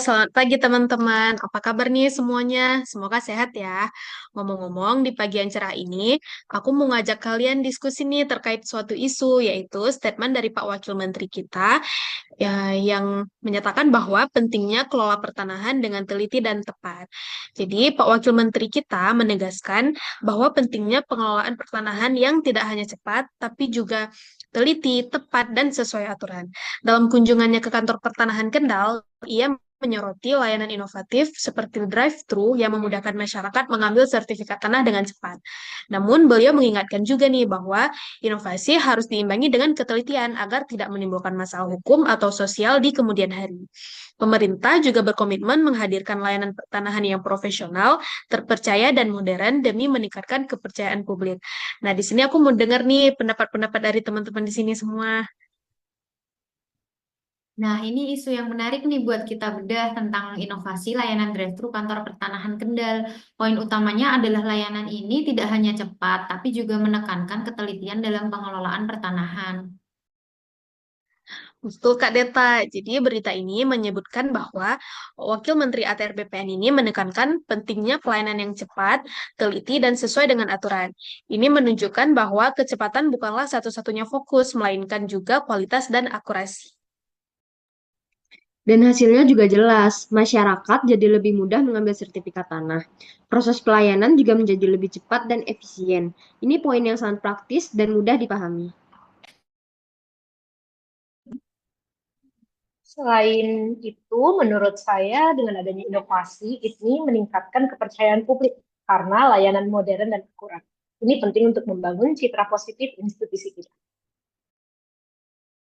selamat pagi teman-teman. Apa kabar nih semuanya? Semoga sehat ya. Ngomong-ngomong, di pagi yang cerah ini, aku mau ngajak kalian diskusi nih terkait suatu isu, yaitu statement dari Pak Wakil Menteri kita ya, yang menyatakan bahwa pentingnya kelola pertanahan dengan teliti dan tepat. Jadi, Pak Wakil Menteri kita menegaskan bahwa pentingnya pengelolaan pertanahan yang tidak hanya cepat, tapi juga teliti, tepat, dan sesuai aturan. Dalam kunjungannya ke kantor pertanahan Kendal, ia menyoroti layanan inovatif seperti drive-thru yang memudahkan masyarakat mengambil sertifikat tanah dengan cepat. Namun, beliau mengingatkan juga nih bahwa inovasi harus diimbangi dengan ketelitian agar tidak menimbulkan masalah hukum atau sosial di kemudian hari. Pemerintah juga berkomitmen menghadirkan layanan pertanahan yang profesional, terpercaya, dan modern demi meningkatkan kepercayaan publik. Nah, di sini aku mau dengar nih pendapat-pendapat dari teman-teman di sini semua. Nah, ini isu yang menarik nih buat kita bedah tentang inovasi layanan drive-thru kantor pertanahan Kendal. Poin utamanya adalah layanan ini tidak hanya cepat, tapi juga menekankan ketelitian dalam pengelolaan pertanahan. Betul, Kak Deta. Jadi berita ini menyebutkan bahwa Wakil Menteri ATR BPN ini menekankan pentingnya pelayanan yang cepat, teliti, dan sesuai dengan aturan. Ini menunjukkan bahwa kecepatan bukanlah satu-satunya fokus, melainkan juga kualitas dan akurasi. Dan hasilnya juga jelas, masyarakat jadi lebih mudah mengambil sertifikat tanah. Proses pelayanan juga menjadi lebih cepat dan efisien. Ini poin yang sangat praktis dan mudah dipahami. Selain itu, menurut saya dengan adanya inovasi ini meningkatkan kepercayaan publik karena layanan modern dan akurat. Ini penting untuk membangun citra positif institusi kita.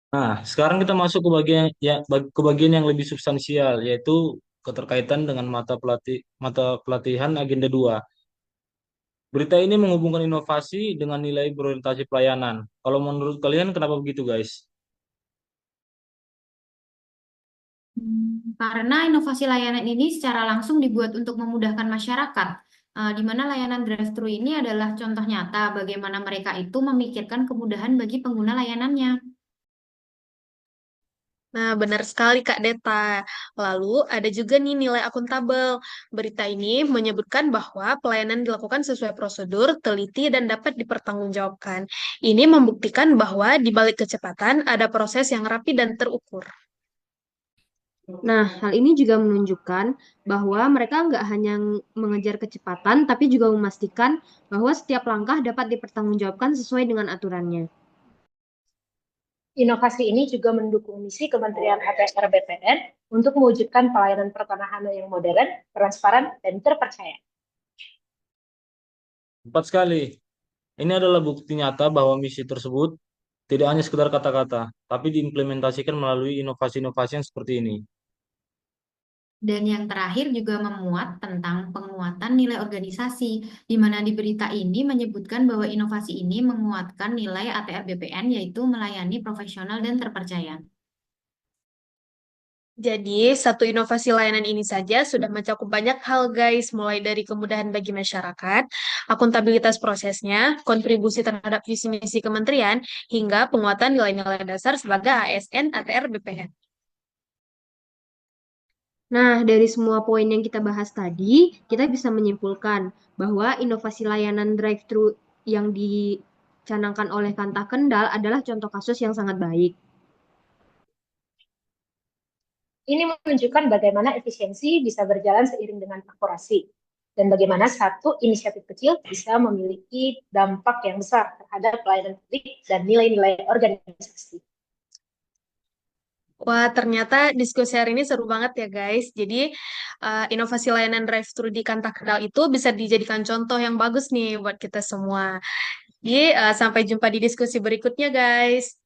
Nah, sekarang kita masuk ke bagian yang lebih substansial, yaitu keterkaitan dengan mata pelatihan agenda 2. Berita ini menghubungkan inovasi dengan nilai berorientasi pelayanan. Kalau menurut kalian kenapa begitu, guys? Karena inovasi layanan ini secara langsung dibuat untuk memudahkan masyarakat, di mana layanan drive-thru ini adalah contoh nyata bagaimana mereka itu memikirkan kemudahan bagi pengguna layanannya. Nah, benar sekali Kak Deta. Lalu ada juga nih nilai akuntabel. Berita ini menyebutkan bahwa pelayanan dilakukan sesuai prosedur, teliti, dan dapat dipertanggungjawabkan. Ini membuktikan bahwa di balik kecepatan ada proses yang rapi dan terukur. Nah, hal ini juga menunjukkan bahwa mereka nggak hanya mengejar kecepatan, tapi juga memastikan bahwa setiap langkah dapat dipertanggungjawabkan sesuai dengan aturannya. Inovasi ini juga mendukung misi Kementerian ATR BPN untuk mewujudkan pelayanan pertanahan yang modern, transparan, dan terpercaya. Tepat sekali. Ini adalah bukti nyata bahwa misi tersebut tidak hanya sekedar kata-kata, tapi diimplementasikan melalui inovasi-inovasi yang seperti ini. Dan yang terakhir juga memuat tentang penguatan nilai organisasi, di mana di berita ini menyebutkan bahwa inovasi ini menguatkan nilai ATR BPN yaitu melayani profesional dan terpercaya. Jadi, satu inovasi layanan ini saja sudah mencakup banyak hal, guys, mulai dari kemudahan bagi masyarakat, akuntabilitas prosesnya, kontribusi terhadap visi misi kementerian, hingga penguatan nilai-nilai dasar sebagai ASN ATR BPN. Nah, dari semua poin yang kita bahas tadi, kita bisa menyimpulkan bahwa inovasi layanan drive-thru yang dicanangkan oleh Kanta Kendal adalah contoh kasus yang sangat baik. Ini menunjukkan bagaimana efisiensi bisa berjalan seiring dengan akurasi, dan bagaimana satu inisiatif kecil bisa memiliki dampak yang besar terhadap pelayanan publik dan nilai-nilai organisasi. Wah, ternyata diskusi hari ini seru banget ya, guys. Jadi, inovasi layanan drive-thru di Kanta Kendal itu bisa dijadikan contoh yang bagus nih buat kita semua. Jadi, sampai jumpa di diskusi berikutnya, guys.